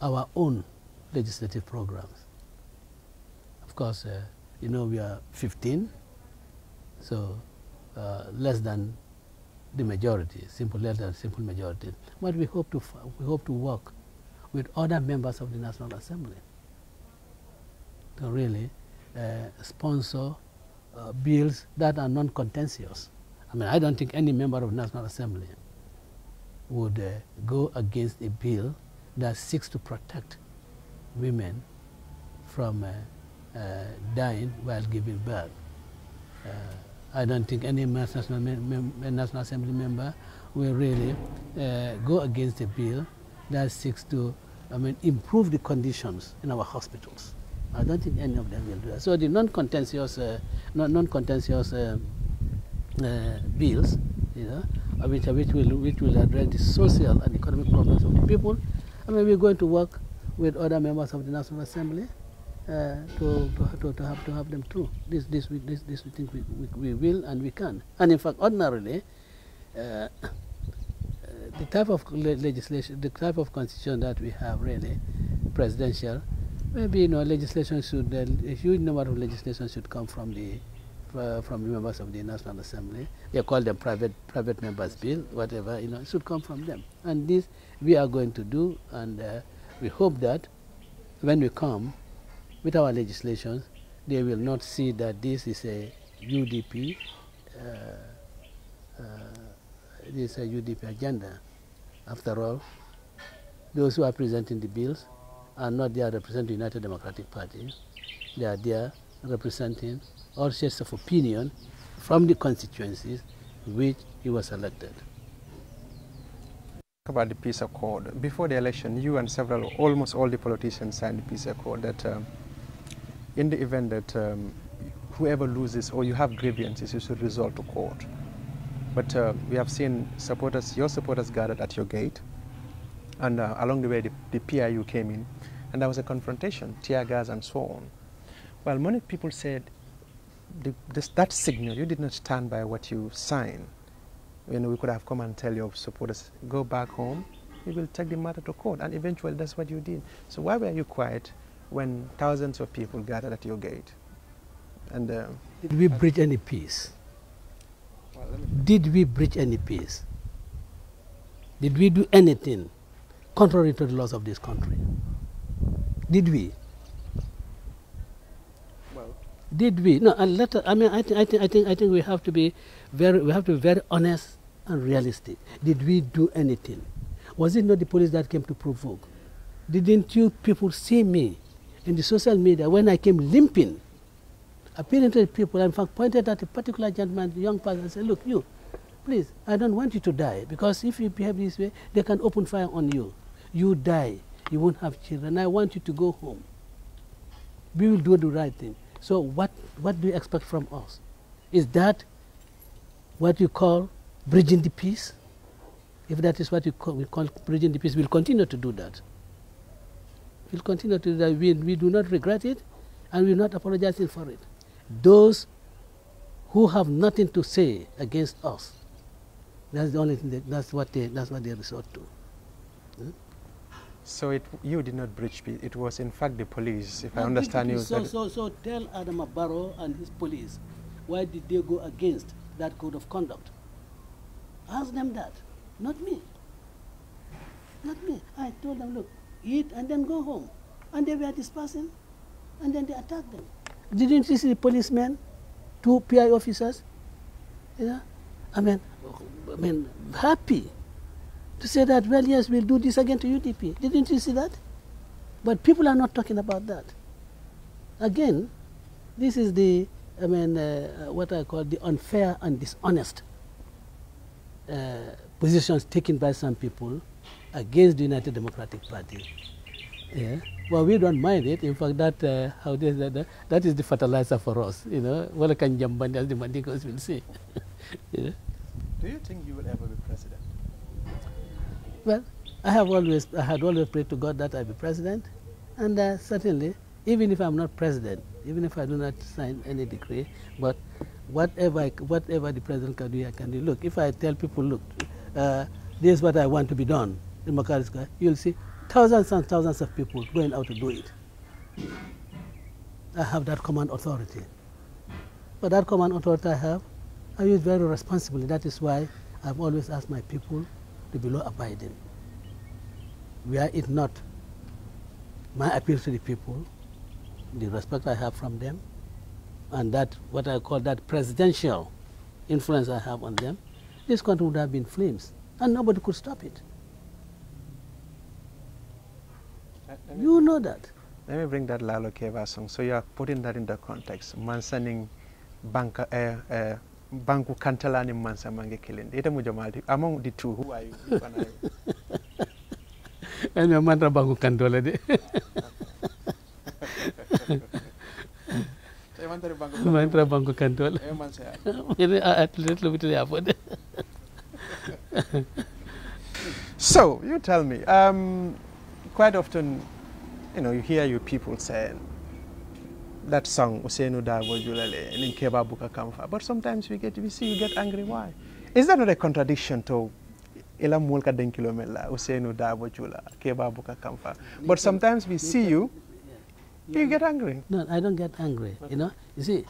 our own legislative programs. Of course, you know, we are 15, so less than the majority, less than simple majority. But we hope to work with other members of the National Assembly to really sponsor bills that are non-contentious. I mean, I don't think any member of the National Assembly would go against a bill that seeks to protect women from dying while giving birth. I don't think any National Assembly member will really go against a bill that seeks to, improve the conditions in our hospitals. I don't think any of them will do that. So the non-contentious bills, which will address the social and economic problems of the people. We're going to work with other members of the National Assembly to have them through. This we think we will and we can. And in fact, ordinarily, the type of legislation, the type of constitution that we have, really presidential, maybe legislation should, a huge number of legislation should come from the members of the National Assembly. They call them private members bill, whatever, it should come from them. And this we are going to do, and we hope that when we come with our legislation, they will not see that this is a UDP, this is a UDP agenda. After all, those who are presenting the bills are not there representing the United Democratic Party. They are there representing all shades of opinion from the constituencies which he was elected. About the peace accord. Before the election, you and almost all the politicians signed the peace accord that in the event that whoever loses or you have grievances, you should resort to court. But we have seen your supporters gathered at your gate, and along the way the PIU came in, and there was a confrontation, tear gas and so on. Well, many people said that signal, you did not stand by what you signed. We could have come and tell your supporters, go back home, we will take the matter to court, and eventually that's what you did. So why were you quiet when thousands of people gathered at your gate? And did we breach any peace? Well, did we breach any peace? Did we do anything contrary to the laws of this country? Did we? Well, Did we? No, I mean, I think we have to be very honest and realistic. Did we do anything? Was it not the police that came to provoke? Didn't you people see me in the social media when I came limping, appealing to the people, and in fact pointed at a particular gentleman, young person, and said, look, you, please, I don't want you to die, because if you behave this way, they can open fire on you. You die, you won't have children. I want you to go home. We will do the right thing. So what do you expect from us? Is that what you call bridging the peace? If that is what we call bridging the peace, we'll continue to do that. We'll continue to do that. We do not regret it, and we're not apologizing for it. Those who have nothing to say against us, that's the only thing. That's what they resort to. Hmm? So you did not breach peace. It was in fact the police, if I understand you. So tell Adama Barrow and his police, why did they go against that code of conduct? Ask them that, not me. Not me. I told them, look, eat and then go home. And they were dispersing, and then they attacked them. Didn't you see the policemen, 2 PI officers? You know, I mean, happy to say that, well, yes, we'll do this again to UDP. Didn't you see that? But people are not talking about that. Again, this is the, what I call the unfair and dishonest positions taken by some people against the United Democratic Party. Yeah. Well, we don't mind it. In fact, that is the fertilizer for us. You know, well, can Jambandi as the Mandingos will say. Yeah. Do you think you will ever be president? Well, I had always prayed to God that I be president, and certainly, even if I'm not president, even if I do not sign any decree, but whatever the president can do, I can do. Look, if I tell people, look, this is what I want to be done in Makari Square, you'll see thousands and thousands of people going out to do it. I have that command authority. But that command authority I have, I use very responsibly. That is why I've always asked my people to be law-abiding. Were it not my appeal to the people, the respect I have from them, and that what I call that presidential influence I have on them, this country would have been flames, and nobody could stop it. You know that. Let me bring that Lalo Keva song. So you are putting that in the context. Mansaning banka banku kantalani mansa mange killing. Ita mujamalti. Among the two, who are you? And your mantra banku kantola de. Mantra banku kantola. So you tell me. Quite often, you know, you hear your people saying that song Usenu Dabo Julale and in Keba Buka Kamfa. But sometimes we see you get angry. Why? Is that not a contradiction to Ila Mulka Denkilomela, Usenu Dabo Jula, Keba Buka Kamfa? But sometimes we see you get angry. No, I don't get angry. You know, you see,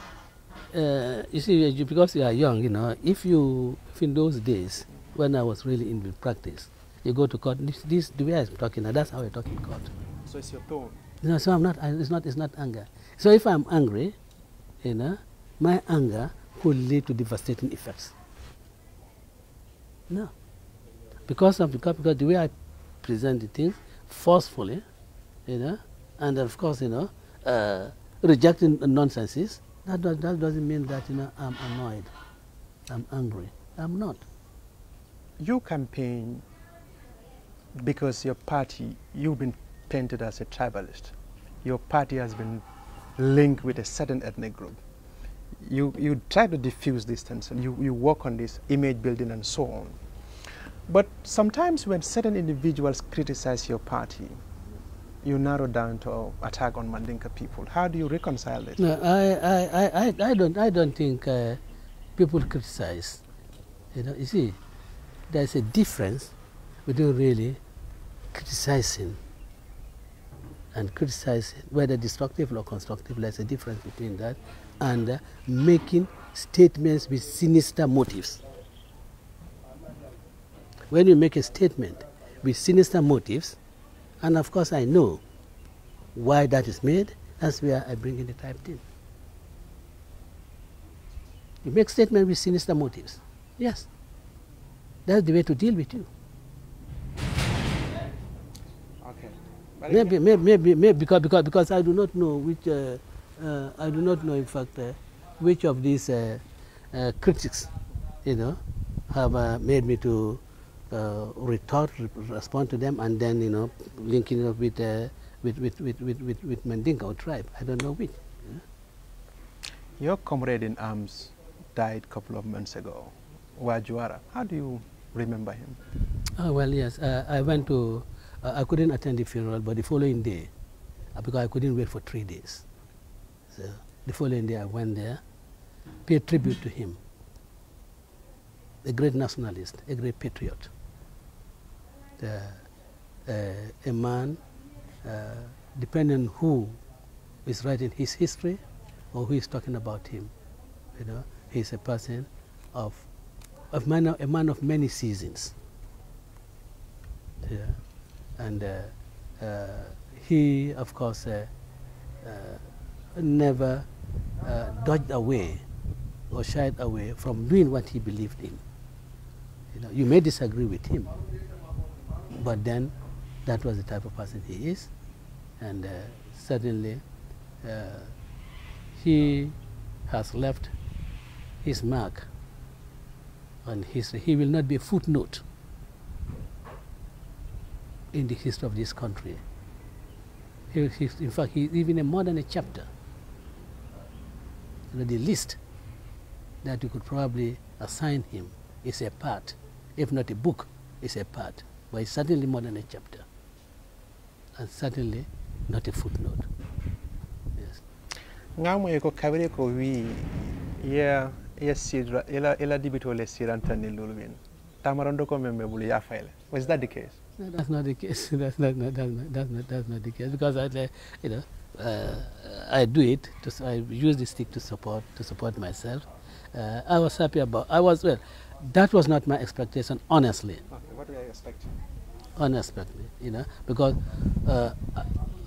because you are young, you know, if in those days when I was really in practice, you go to court. This the way I'm talking now. That's how I talk in court. So it's your tone. No, so I'm not. It's not anger. So if I'm angry, you know, my anger could lead to devastating effects. No, because the way I present the things forcefully, you know, and of course, you know, rejecting nonsenses. That doesn't mean that, you know, I'm annoyed, I'm angry. I'm not. You campaign because your party, you've been painted as a tribalist. Your party has been linked with a certain ethnic group. You try to diffuse this tension. You work on this image building and so on. But sometimes when certain individuals criticize your party, you narrow down to attack on Mandinka people. How do you reconcile this? No, I don't think people criticize. You know, you see, there's a difference between really criticizing and criticizing, whether destructive or constructive. There's a difference between that and making statements with sinister motives. When you make a statement with sinister motives, and of course I know why that is made, that's where I bring in the type thing. You make statements with sinister motives. Yes. That's the way to deal with you. Okay. Maybe because I do not know which I do not know in fact which of these critics, have made me to respond to them, and then linking it up with Mandinka or tribe. I don't know which. Your comrade in arms died a couple of months ago, Wajuara. How do you remember him? Oh, well, yes. I went to, I couldn't attend the funeral, but the following day, because I couldn't wait for 3 days. So the following day I went there, paid tribute to him. A great nationalist, a great patriot. A man, depending on who is writing his history or who is talking about him, he's a person a man of many seasons. Yeah. And he, of course, never dodged away or shied away from doing what he believed in. You may disagree with him, but then that was the type of person he is, and certainly he has left his mark on history. He will not be a footnote in the history of this country. In fact, he's even more than a chapter. The list that you could probably assign him is a part, if not a book, is a part, but it's certainly more than a chapter, and certainly not a footnote. Yes. Ngamu ko kabiri ko wi ya sidra ela dibito le sirantani lulwin tamarando ko memebulu ya file. Was that the case? No, that's not the case. That's not the case, because I do it. I use the stick to support myself. I was happy about. That was not my expectation, honestly. Okay, what were you expecting? Unexpectedly, because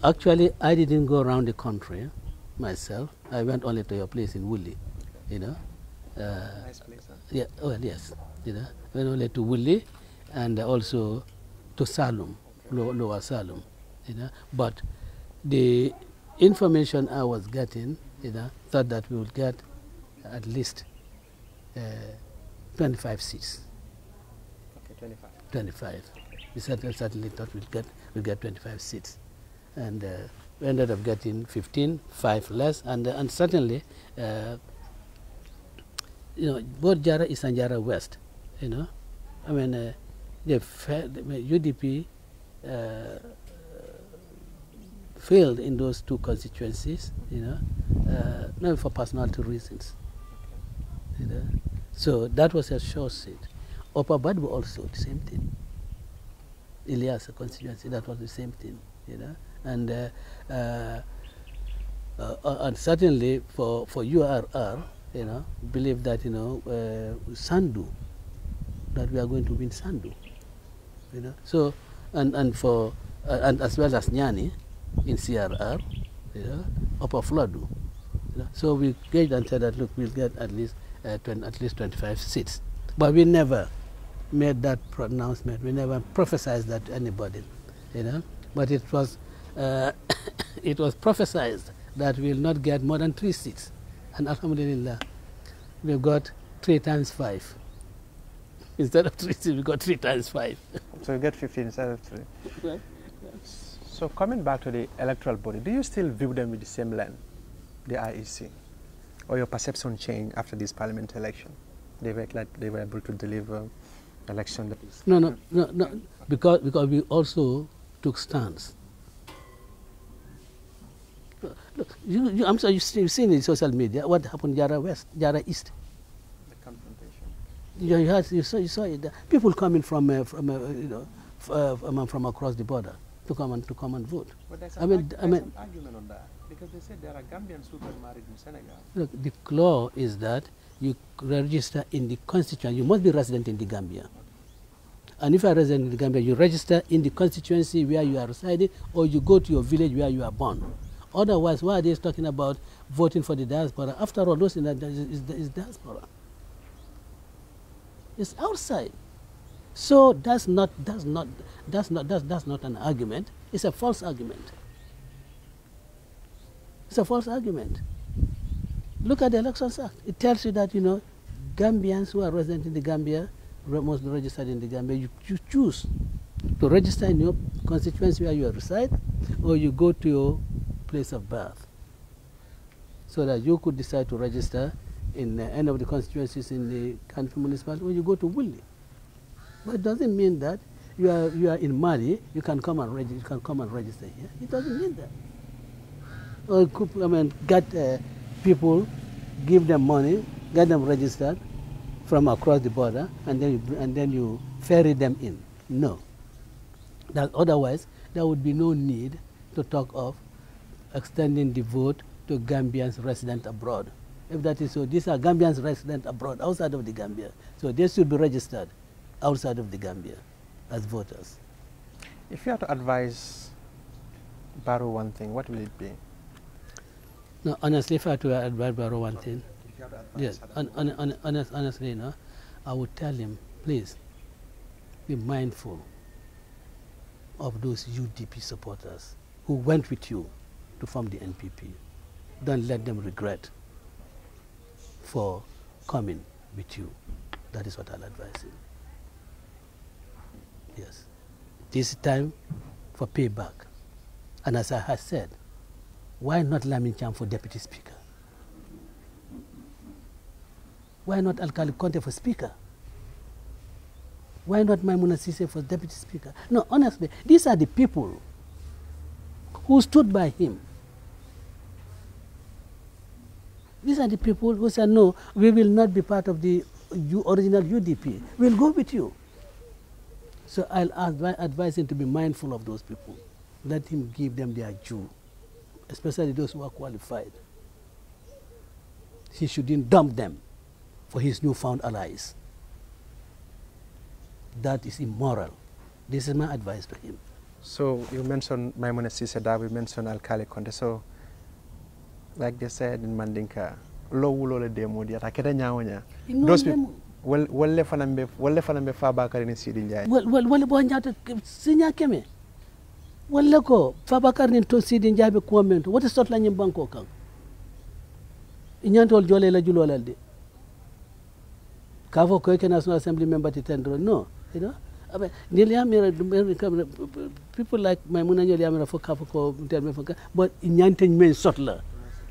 actually I didn't go around the country myself. I went only to your place in Woolly, Nice place, huh? Yeah. Well, yes. Went only to Woolly, and also to Salem, Lower Salem, But the information I was getting, thought that we would get at least 25 seats. Okay, 25. 25. We certainly thought we'd get 25 seats, and we ended up getting 15, 5 less, and certainly, both Jara East and Jara West, the UDP failed in those two constituencies, not for personality reasons. So that was a sure seat. Upper Badbu also the same thing. Elias constituency, that was the same thing, and certainly for URR, believe that Sandu, that we are going to win Sandu, So and for and as well as Nyani in CRR, Upper Fladu, So we gauged and said that look, we'll get at least 25 seats, but we never made that pronouncement. We never prophesied that to anybody, But it was prophesied that we will not get more than 3 seats, and alhamdulillah, we've got 3 times 5. Instead of 3 seats, we got 3 times 5. So you get 15 instead of 3. Right. So coming back to the electoral body, do you still view them with the same lens, the IEC, or your perception changed after this parliament election? They were able to deliver election. No. Because we also took stance. Look, I'm sorry, you've seen in social media what happened in Jara West, Jara East. The confrontation. You saw it. People coming from across the border to come and vote. But there's an argument on that, because they said there are Gambians who got married in Senegal. Look, the law is that you register in the constituency. You must be resident in the Gambia. Okay. And if you are resident in the Gambia, you register in the constituency where you are residing, or you go to your village where you are born. Otherwise, why are they talking about voting for the diaspora? After all, those in that is diaspora. It's outside. So that's not an argument. It's a false argument. It's a false argument. Look at the Elections Act. It tells you that, you know, Gambians who are resident in the Gambia must be registered in the Gambia. You choose to register in your constituency where you reside, or you go to your place of birth, so that you could decide to register in any of the constituencies in the country municipality, or you go to Wuli. But it doesn't mean that you are in Mali, you can come and register here. It doesn't mean that. Or get people, give them money, get them registered from across the border, and then you ferry them in. No. That otherwise, there would be no need to talk of extending the vote to Gambians resident abroad. If that is so, these are Gambians resident abroad, outside of the Gambia. So they should be registered outside of the Gambia as voters. If you had to advise Barrow one thing, what will it be? No, honestly, if I had to advise Barrow one thing, if you had to advise honestly, you know, I would tell him, please, be mindful of those UDP supporters who went with you to form the NPP. Don't let them regret for coming with you. That is what I'll advise him. Yes. This is time for payback. And as I have said, why not Lamin Cham for Deputy Speaker? Why not Alkali Conte for Speaker? Why not Maimuna Sise for Deputy Speaker? No, honestly, these are the people who stood by him. These are the people who said, no, we will not be part of the original UDP. We'll go with you. So I'll advise him to be mindful of those people. Let him give them their due, especially those who are qualified. He shouldn't dump them for his newfound allies. That is immoral. This is my advice to him. So you mentioned Maimuna Sise Darboe, we mentioned Alkali Conte. So, like they said in Mandinka, lo wulole demo di atakeda nyaonya. Those people, wale fanambe Fabakary ni Sidi Njie. Wale bo nyata sinya keme. Wale ko Fabakary ni to Sidi Njie be kuamento. What is sort la nyimbanko kan? Inyantol jole la julolalde. Kavo ko National Assembly member titendro. No, you know. People like Maimuna Nyaliamira for Kafoko, but Inyanten men sotler.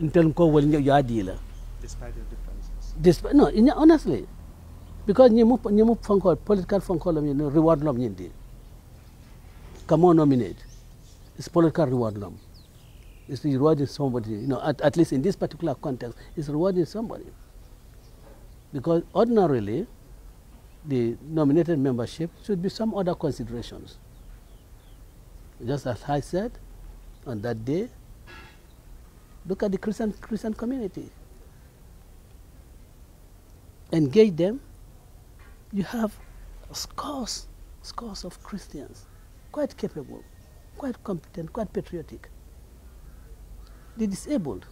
Despite the differences. No, honestly, because you move phone call, political phone call, reward lom yindi. Come on, nominate. It's political reward lom. It's rewarding somebody. You know, at least in this particular context, it's rewarding somebody. Because ordinarily, the nominated membership should be some other considerations. Just as I said, on that day, look at the Christian community. Engage them. You have scores of Christians, quite capable, quite competent, quite patriotic. The disabled.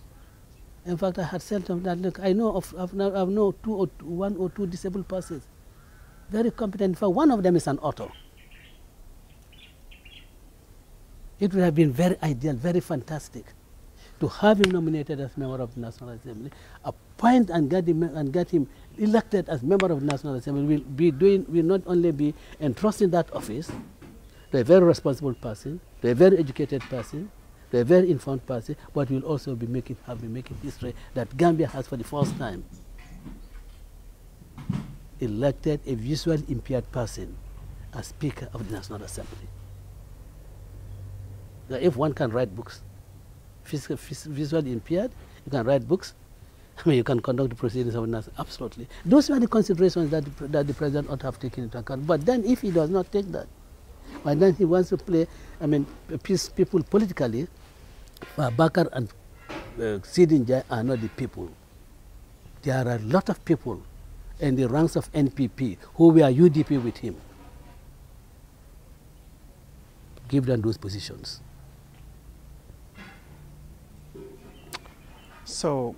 In fact, I had said to them that, look, I know I've known one or two disabled persons, very competent. In fact, one of them is an author. It would have been very ideal, very fantastic to have him nominated as member of the National Assembly, appoint and get him elected as member of the National Assembly. Will not only be entrusting that office to a very responsible person, to a very educated person, to a very informed person, but will also be making history that Gambia has for the first time elected a visually impaired person as Speaker of the National Assembly. Now, if one can write books, visually impaired, you can write books, I mean, you can conduct the proceedings of the National. Absolutely. Those are the considerations that the President ought to have taken into account. But then if he does not take that, but then he wants to play, I mean, people politically, Bakar and Sidi Njie are not the people. There are a lot of people in the ranks of NPP who were UDP with him. Give them those positions. So,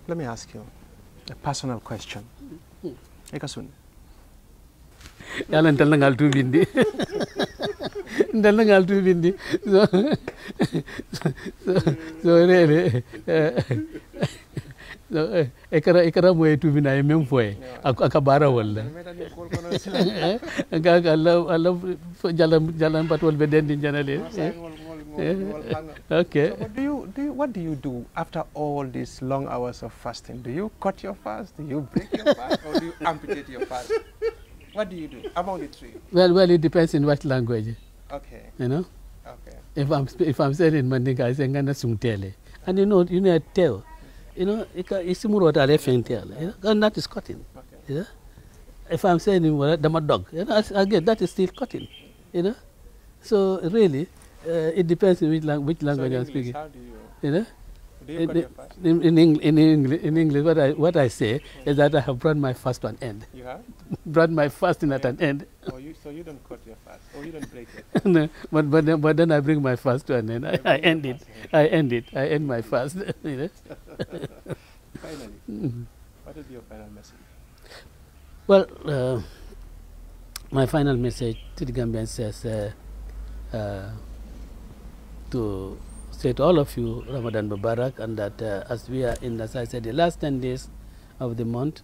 let me ask you a personal question. Ekasun. Yalan talang altu bindi. Talang altu bindi. So really, so ekara mo itu bina emem foi. Akabara wala. Allah jalan patwal beden din janale. Okay. So what do you do after all these long hours of fasting? Do you cut your fast? Do you break your fast? Or do you amputate your fast? What do you do among the three? Well, it depends in what language. Okay. You know. Okay. If I'm saying in Mandinka, I say ngana sungtele, and you know tell, you know, isimuro ta refentele, and that is cutting. Okay. You know. If I'm saying in dog, you know, again that is still cutting. You know. So really, it depends in which language I'm speaking. How do you? You know. Do you cut your fast? In English, what I say is that I have brought my fast to an end. You have? Brought my fasting at an end. Oh, so you don't cut your fast, or you don't break it? No, but then I bring my fast to an end. I end it. I end my fast. You know? Finally, what is your final message? Well, my final message to the Gambians says to say to all of you, Ramadan Mubarak, and that as we are in, as I said, the last 10 days of the month,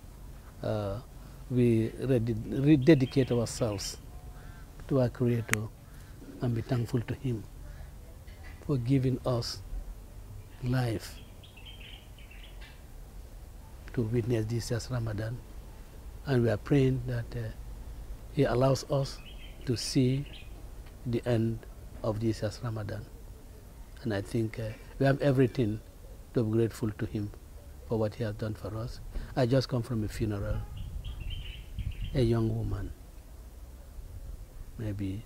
we rededicate ourselves to our Creator and be thankful to Him for giving us life to witness this as Ramadan. And we are praying that He allows us to see the end of this as Ramadan. And I think we have everything to be grateful to Him for what He has done for us. I just come from a funeral. A young woman, maybe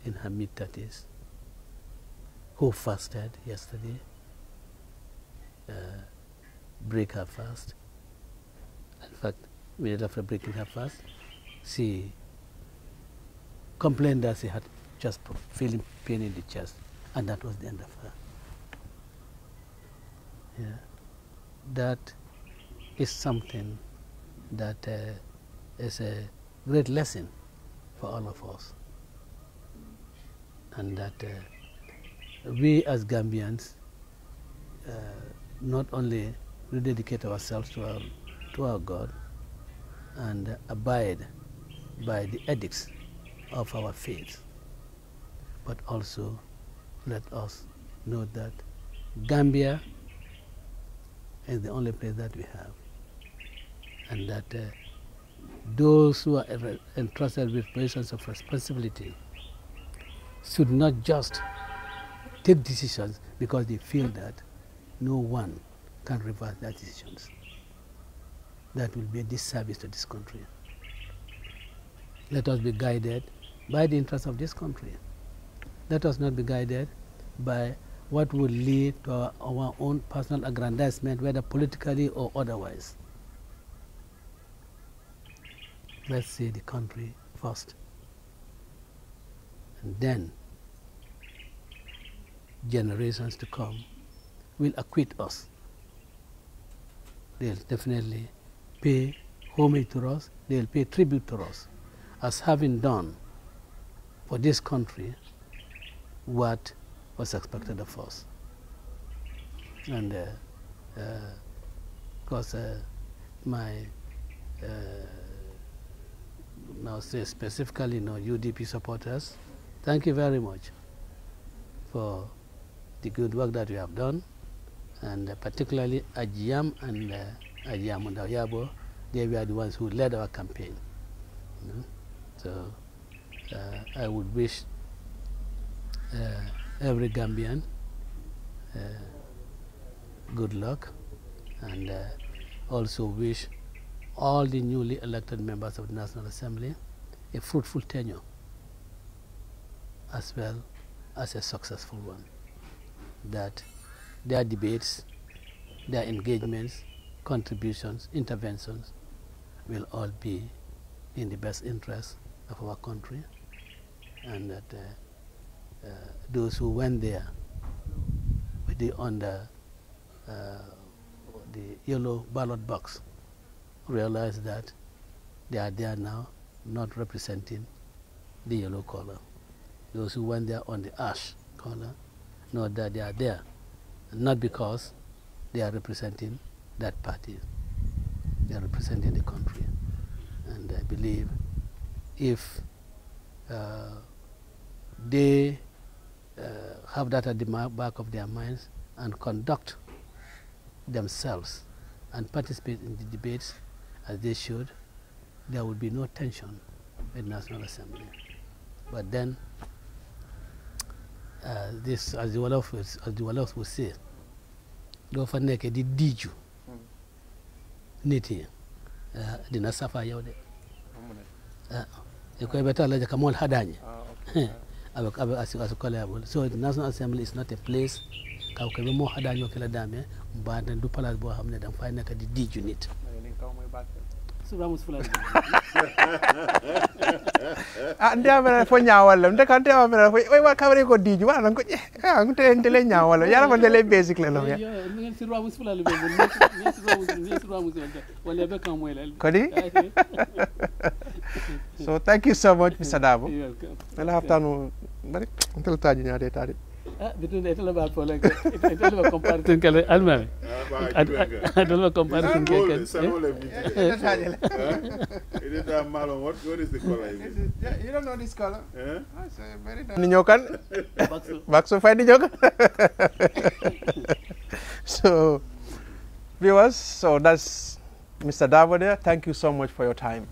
in her mid-30s, who fasted yesterday, break her fast. In fact, immediately after breaking her fast, she complained that she had just feeling pain in the chest, and that was the end of her. Yeah. That is something that is a great lesson for all of us, and that we as Gambians not only rededicate ourselves to our God and abide by the edicts of our faith, but also let us know that Gambia is the only place that we have, and that those who are entrusted with positions of responsibility should not just take decisions because they feel that no one can reverse their decisions. That will be a disservice to this country. Let us be guided by the interests of this country. Let us not be guided by what will lead to our own personal aggrandizement, whether politically or otherwise. Let's see the country first, and then generations to come will acquit us. They'll definitely pay homage to us, they'll pay tribute to us as having done for this country what was expected of us. And because my now say specifically UDP supporters, thank you very much for the good work that you have done, and particularly Ajiam and Ajiam Ndayabo, they were the ones who led our campaign. You know? So I would wish every Gambian good luck, and also wish all the newly elected members of the National Assembly a fruitful tenure as well as a successful one. That their debates, their engagements, contributions, interventions will all be in the best interest of our country, and that those who went there with the the yellow ballot box realize that they are there now, not representing the yellow color. Those who went there on the ash color know that they are there, not because they are representing that party. They are representing the country. And I believe if they have that at the back of their minds and conduct themselves and participate in the debates as they should, there will be no tension in the National Assembly. But then, this, as the Wolof would say, do fa nekk di diiju nit yi dina safa yow de ko beta la ka mol hadanye avec as collable. So the National Assembly is not a place ka ko be mo hadanyo kala dame ba den du place bo xamne dang fay nekk di diiju nit ande amena fo ñaawal nde kan te amena fo way wa kawre ko diiju wa nan ko ngute entele ñaawal yara ko dele basic le no ya ngeen ci ramu fula le be wala be kan moy la kodi so thank you so much Mr. Dabo ala haftanu bari ntel taji ñaade tadi between the Ethelba Polak, Ethelba comparison, Alma, Ethelba comparison. What is the color? You don't know this color? Yeah? It's very nice. Ninyokan? Bakso find Ninyokan? So, viewers, so that's Mr. Dabo there. Thank you so much for your time.